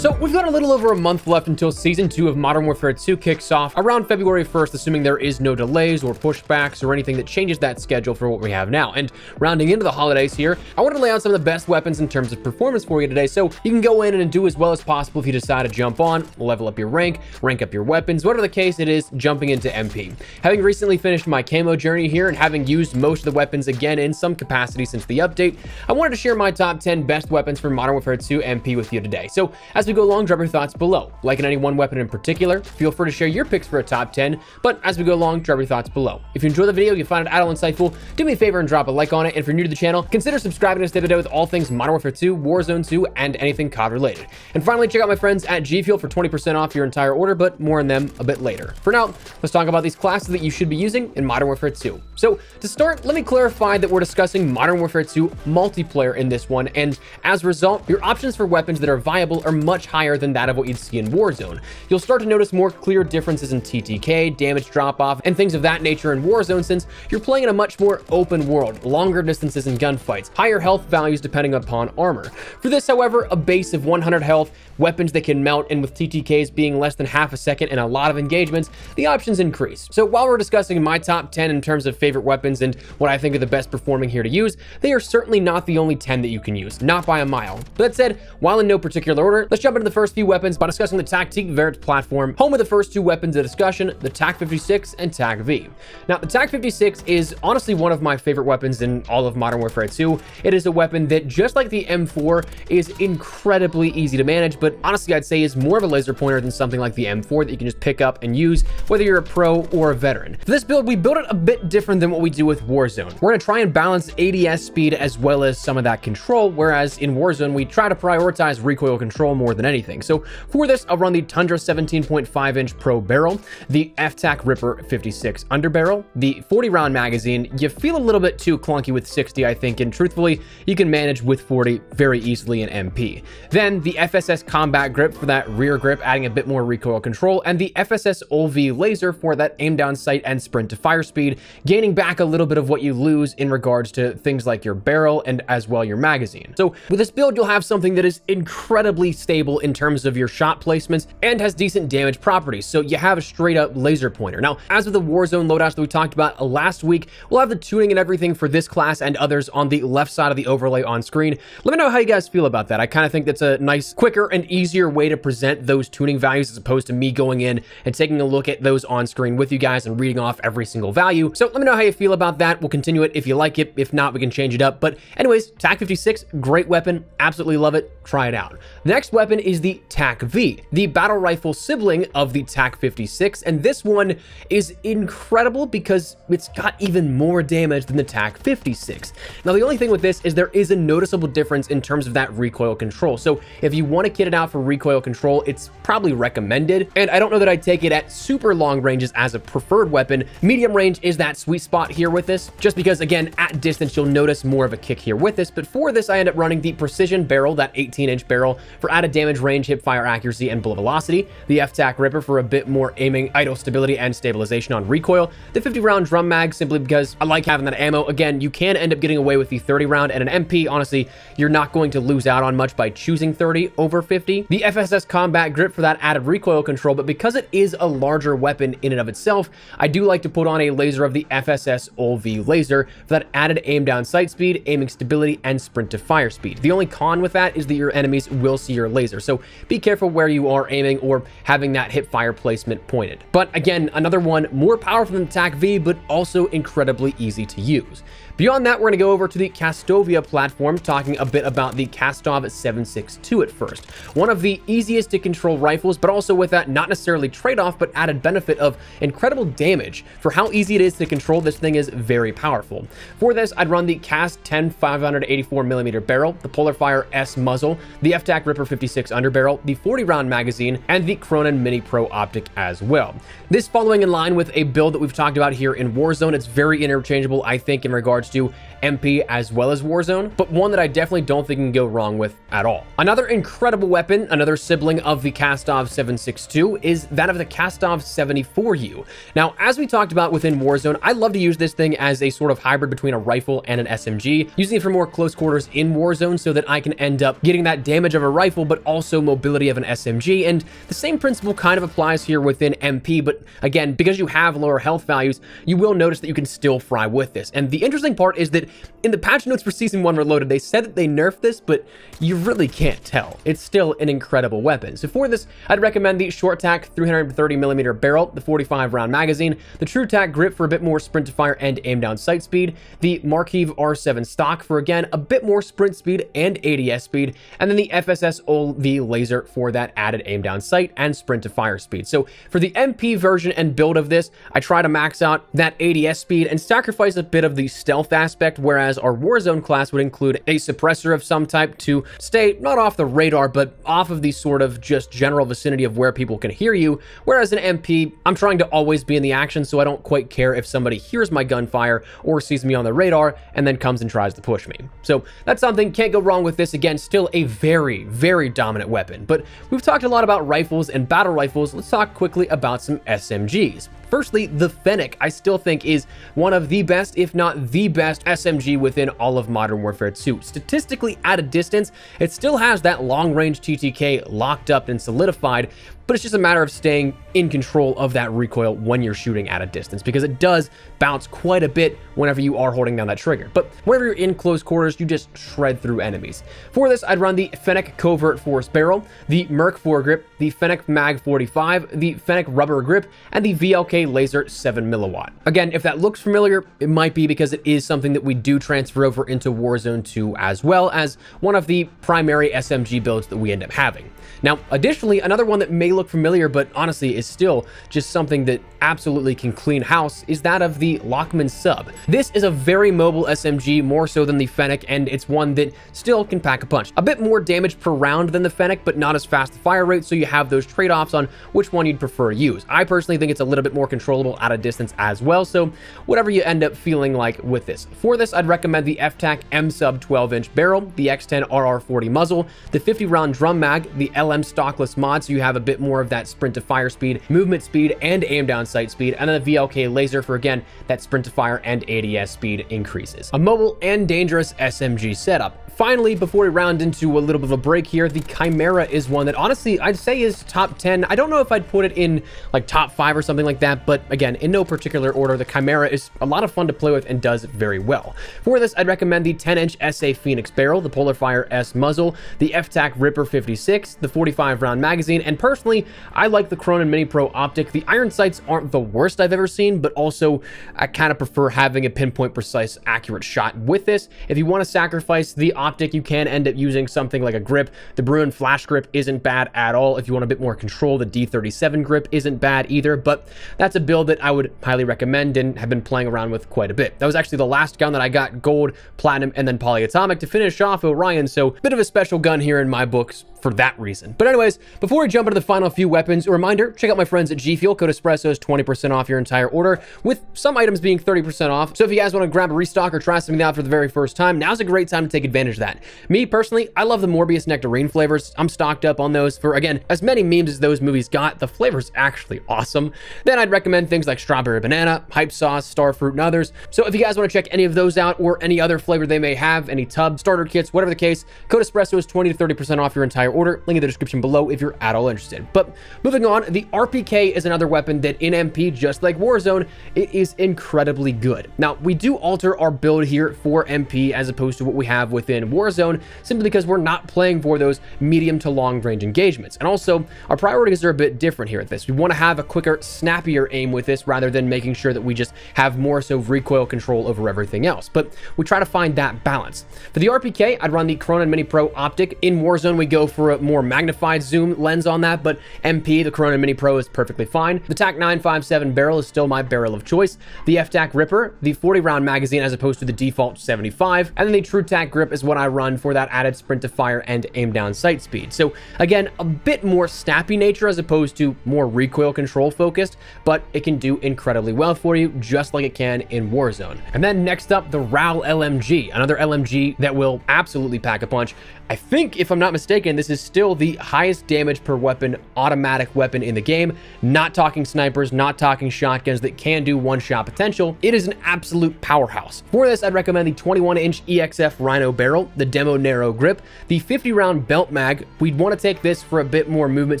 So we've got a little over a month left until Season 2 of Modern Warfare 2 kicks off around February 1st, assuming there is no delays or pushbacks or anything that changes that schedule for what we have now. And rounding into the holidays here, I want to lay out some of the best weapons in terms of performance for you today, so you can go in and do as well as possible if you decide to jump on, level up your rank up your weapons, whatever the case it is, jumping into MP. Having recently finished my camo journey here and having used most of the weapons again in some capacity since the update, I wanted to share my top 10 best weapons for Modern Warfare 2 MP with you today. So as we go along, drop your thoughts below. Liking any one weapon in particular, feel free to share your picks for a top 10, but as we go along, drop your thoughts below. If you enjoy the video, you find it at all insightful, do me a favor and drop a like on it, and if you're new to the channel, consider subscribing to stay up to date with all things Modern Warfare 2, Warzone 2, and anything COD related. And finally, check out my friends at GFuel for 20% off your entire order, but more on them a bit later. For now, let's talk about these classes that you should be using in Modern Warfare 2. So to start, let me clarify that we're discussing Modern Warfare 2 multiplayer in this one, and as a result, your options for weapons that are viable are much higher than that of what you'd see in Warzone. You'll start to notice more clear differences in TTK, damage drop-off, and things of that nature in Warzone since you're playing in a much more open world, longer distances in gunfights, higher health values depending upon armor. For this, however, a base of 100 health, weapons that can melt, and with TTKs being less than half a second in a lot of engagements, the options increase. So while we're discussing my top 10 in terms of favorite weapons and what I think are the best performing here to use, they are certainly not the only 10 that you can use, not by a mile. That said, while in no particular order, let's jump into the first few weapons by discussing the TAQ-V platform, home of the first two weapons of discussion, the TAQ-56 and TAQ-V. Now, the TAQ-56 is honestly one of my favorite weapons in all of Modern Warfare 2. It is a weapon that, just like the M4, is incredibly easy to manage, but honestly, I'd say is more of a laser pointer than something like the M4 that you can just pick up and use, whether you're a pro or a veteran. For this build, we built it a bit different than what we do with Warzone. We're going to try and balance ADS speed as well as some of that control, whereas in Warzone, we try to prioritize recoil control more than anything. So for this, I'll run the Tundra 17.5-inch Pro barrel, the FTAC Ripper 56 underbarrel, the 40-round magazine. You feel a little bit too clunky with 60, I think, and truthfully, you can manage with 40 very easily in MP. Then the FSS Combat Grip for that rear grip, adding a bit more recoil control, and the FSS OV Laser for that aim down sight and sprint to fire speed, gaining back a little bit of what you lose in regards to things like your barrel and as well your magazine. So with this build, you'll have something that is incredibly stable in terms of your shot placements and has decent damage properties. So you have a straight up laser pointer. Now, as with the Warzone loadouts that we talked about last week, we'll have the tuning and everything for this class and others on the left side of the overlay on screen. Let me know how you guys feel about that. I kind of think that's a nice, quicker and easier way to present those tuning values as opposed to me going in and taking a look at those on screen with you guys and reading off every single value. So let me know how you feel about that. We'll continue it if you like it. If not, we can change it up. But anyways, TAQ-56, great weapon. Absolutely love it. Try it out. The next weapon is the TAQ-V, the battle rifle sibling of the TAQ-56. And this one is incredible because it's got even more damage than the TAQ-56. Now, the only thing with this is there is a noticeable difference in terms of that recoil control. So if you want to kit it out for recoil control, it's probably recommended. And I don't know that I'd take it at super long ranges as a preferred weapon. Medium range is that sweet spot here with this, just because, again, at distance, you'll notice more of a kick here with this. But for this, I end up running the Precision Barrel, that 18-inch barrel, for added damage, range, hip fire accuracy, and bullet velocity. The FTAC Ripper for a bit more aiming, idle stability, and stabilization on recoil. The 50-round drum mag, simply because I like having that ammo. Again, you can end up getting away with the 30-round, and an MP, honestly, you're not going to lose out on much by choosing 30 over 50. The FSS Combat Grip for that added recoil control, but because it is a larger weapon in and of itself, I do like to put on a laser of the FSS OV Laser for that added aim down sight speed, aiming stability, and sprint to fire speed. The only con with that is that your enemies will see your laser, so be careful where you are aiming or having that hip fire placement pointed. But again, another one more powerful than the TAQ-V, but also incredibly easy to use. Beyond that, we're going to go over to the Kastovia platform, talking a bit about the Kastov 762 at first. One of the easiest to control rifles, but also with that not necessarily trade-off, but added benefit of incredible damage. For how easy it is to control, this thing is very powerful. For this, I'd run the Cast 10 584mm barrel, the Polarfire S muzzle, the FTAC Ripper 56 underbarrel, the 40-round magazine, and the Cronin Mini Pro optic as well. This following in line with a build that we've talked about here in Warzone. It's very interchangeable, I think, in regards to MP as well as Warzone, but one that I definitely don't think you can go wrong with at all. Another incredible weapon, another sibling of the Kastov 762, is that of the Kastov 74U. Now, as we talked about within Warzone, I love to use this thing as a sort of hybrid between a rifle and an SMG, using it for more close quarters in Warzone so that I can end up getting that damage of a rifle, but also mobility of an SMG, and the same principle kind of applies here within MP, but again, because you have lower health values, you will notice that you can still fry with this. And the interesting part is that in the patch notes for Season 1 Reloaded, they said that they nerfed this, but you really can't tell. It's still an incredible weapon. So for this, I'd recommend the Short TAQ 330mm barrel, the 45-round magazine, the True TAQ grip for a bit more sprint to fire and aim down sight speed, the Marqueve R7 stock for, again, a bit more sprint speed and ADS speed, and then the FSS OLV laser for that added aim down sight and sprint to fire speed. So for the MP version and build of this, I try to max out that ADS speed and sacrifice a bit of the stealth aspect, whereas our Warzone class would include a suppressor of some type to stay not off the radar, but off of the sort of just general vicinity of where people can hear you, whereas an MP, I'm trying to always be in the action, so I don't quite care if somebody hears my gunfire or sees me on the radar and then comes and tries to push me. So that's something, can't go wrong with this. Again, still a very, very dominant weapon. But we've talked a lot about rifles and battle rifles. Let's talk quickly about some SMGs. Firstly, the Fennec, I still think, is one of the best, if not the best, SMG within all of Modern Warfare 2. Statistically, at a distance, it still has that long-range TTK locked up and solidified, but it's just a matter of staying in control of that recoil when you're shooting at a distance, because it does bounce quite a bit whenever you are holding down that trigger. But whenever you're in close quarters, you just shred through enemies. For this, I'd run the Fennec Covert Force Barrel, the Merc Foregrip, the Fennec Mag 45, the Fennec Rubber Grip, and the VLK Laser 7mW. Again, if that looks familiar, it might be because it is something that we do transfer over into Warzone 2 as well as one of the primary SMG builds that we end up having. Now, additionally, another one that may look familiar, but honestly is still just something that absolutely can clean house, is that of the Lachmann sub. This is a very mobile SMG, more so than the Fennec, and it's one that still can pack a punch. A bit more damage per round than the Fennec, but not as fast a fire rate, so you have those trade-offs on which one you'd prefer to use. I personally think it's a little bit more controllable at a distance as well, so whatever you end up feeling like with this. For this, I'd recommend the FTAC M sub 12-inch barrel, the X10 RR40 muzzle, the 50-round drum mag, the LM stockless mod, so you have a bit more of that sprint to fire speed, movement speed, and aim down sight speed, and then the VLK laser for, again, that sprint to fire and ADS speed increases. A mobile and dangerous SMG setup. Finally, before we round into a little bit of a break here, the Chimera is one that honestly I'd say is top 10. I don't know if I'd put it in like top 5 or something like that, but again, in no particular order, the Chimera is a lot of fun to play with and does very well. For this, I'd recommend the 10-inch SA Phoenix barrel, the Polarfire S muzzle, the FTAC Ripper 56, the 45-round magazine, and personally, I like the Cronin Mini Pro optic. The iron sights aren't the worst I've ever seen, but also I kind of prefer having a pinpoint precise accurate shot with this. If you want to sacrifice the optic, you can end up using something like a grip. The Bruin Flash grip isn't bad at all. If you want a bit more control, the D37 grip isn't bad either, but that's a build that I would highly recommend and have been playing around with quite a bit. That was actually the last gun that I got gold, platinum, and then polyatomic to finish off Orion, so bit of a special gun here in my books for that reason. But anyways, before we jump into the final few weapons, a reminder, check out my friends at GFuel. Code Espresso is 20% off your entire order, with some items being 30% off. So if you guys want to grab a restock or try something out for the very first time, now's a great time to take advantage of that. Me, personally, I love the Morbius Nectarine flavors. I'm stocked up on those for, again, as many memes as those movies got. The flavor's actually awesome. Then I'd recommend things like Strawberry Banana, Hype Sauce, Starfruit, and others. So if you guys want to check any of those out or any other flavor they may have, any tub, starter kits, whatever the case, Code Espresso is 20 to 30% off your entire order. Link in the description below if you're at all interested. But moving on, the RPK is another weapon that in MP, just like Warzone, it is incredibly good. Now, we do alter our build here for MP as opposed to what we have within Warzone, simply because we're not playing for those medium to long range engagements. And also, our priorities are a bit different here at this. We want to have a quicker, snappier aim with this rather than making sure that we just have more so recoil control over everything else. But we try to find that balance. For the RPK, I'd run the Cronin Mini Pro optic. In Warzone, we go for a more magnified zoom lens on that, but MP, the Cronin Mini Pro, is perfectly fine. The TAC 957 barrel is still my barrel of choice. The FTAC Ripper, the 40-round magazine as opposed to the default 75, and then the True TAC grip is what I run for that added sprint to fire and aim down sight speed. So again, a bit more snappy nature as opposed to more recoil control focused, but it can do incredibly well for you, just like it can in Warzone. And then next up, the RAAL LMG, another LMG that will absolutely pack a punch. I think, if I'm not mistaken, this is still the highest damage per weapon automatic weapon in the game. Not talking snipers, not talking shotguns that can do one-shot potential. It is an absolute powerhouse. For this, I'd recommend the 21-inch EXF Rhino barrel, the demo narrow grip, the 50-round belt mag. We'd want to take this for a bit more movement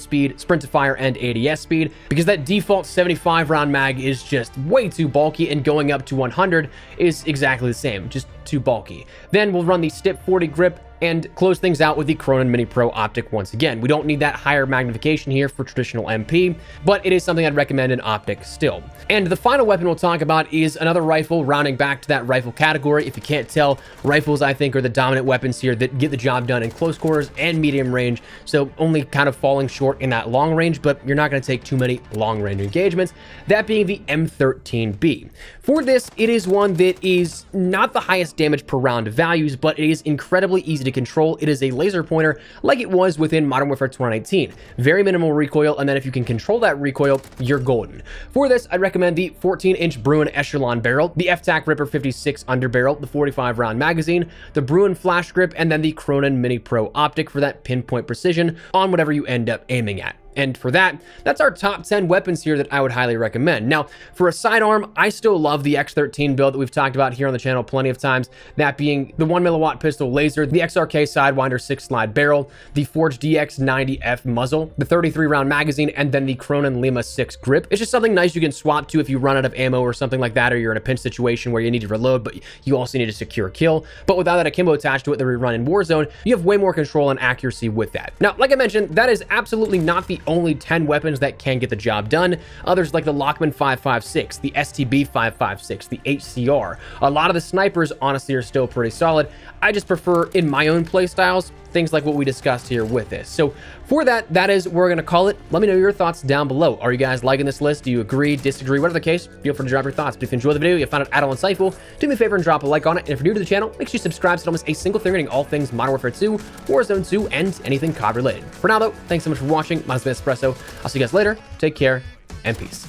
speed, sprint to fire, and ADS speed, because that default 75-round mag is just way too bulky, and going up to 100 is exactly the same, just too bulky. Then we'll run the Stip 40 grip and close things out with the Cronin Mini Pro optic once again. We don't need that higher magnification here for traditional MP, but it is something I'd recommend in optic still. And the final weapon we'll talk about is another rifle, rounding back to that rifle category. If you can't tell, rifles, I think, are the dominant weapons here that get the job done in close quarters and medium range, so only kind of falling short in that long range, but you're not going to take too many long range engagements, that being the M13B. For this, it is one that is not the highest damage per round values, but it is incredibly easy to control. It is a laser pointer like it was within Modern Warfare 2019. Very minimal recoil, and then if you can control that recoil, you're golden. For this, I'd recommend the 14-inch Bruin Echelon barrel, the FTAC Ripper 56 underbarrel, the 45-round magazine, the Bruin flash grip, and then the Cronin Mini Pro optic for that pinpoint precision on whatever you end up aiming at. And for that, that's our top 10 weapons here that I would highly recommend. Now, for a sidearm, I still love the X13 build that we've talked about here on the channel plenty of times, that being the 1 mW pistol laser, the XRK Sidewinder 6-slide barrel, the Forged DX90F muzzle, the 33-round magazine, and then the Cronin Lima 6 grip. It's just something nice you can swap to if you run out of ammo or something like that, or you're in a pinch situation where you need to reload, but you also need to secure a kill. But without that akimbo attached to it that we run in Warzone, you have way more control and accuracy with that. Now, like I mentioned, that is absolutely not the only 10 weapons that can get the job done. Others like the Lachmann 556, the STB 556, the HCR. A lot of the snipers honestly are still pretty solid. I just prefer, in my own playstyles, things like what we discussed here with this. So for that, that is what we're going to call it. Let me know your thoughts down below. Are you guys liking this list? Do you agree, disagree? Whatever the case, feel free to drop your thoughts. But if you enjoyed the video, you found it at all insightful, do me a favor and drop a like on it. And if you're new to the channel, make sure you subscribe so you don't miss a single thing regarding all things Modern Warfare 2, Warzone 2, and anything COD related. For now though, thanks so much for watching. My name's been Espresso. I'll see you guys later. Take care and peace.